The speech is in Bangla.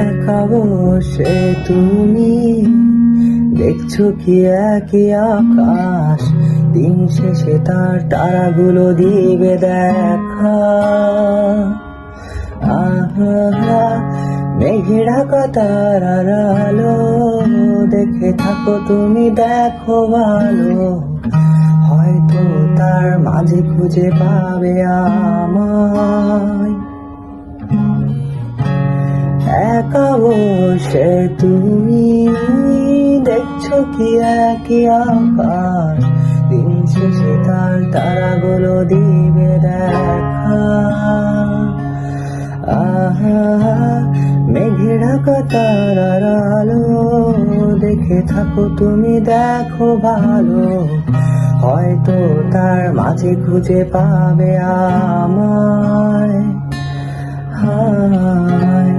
একা বসে তুমি দেখছো কি একই আকাশ, দিন শেষে তার তারাগুলো দিবে দেখা। আহা, মেঘে ঢাকা তারার আলো দেখে থাকো তুমি, দেখো ভালো, হয়তো তার মাঝে খুঁজে পাবে আমায়। একা বসে তুমি দেখছো কি একই আকাশ, দিন শেষে তার তারাগুলো দিবে দেখা। আহা, মেঘে ঢাকা তারার আলো দেখে থাকো তুমি, দেখো ভালো, হয়তো তার মাঝে খুঁজে পাবে আমায়। হায়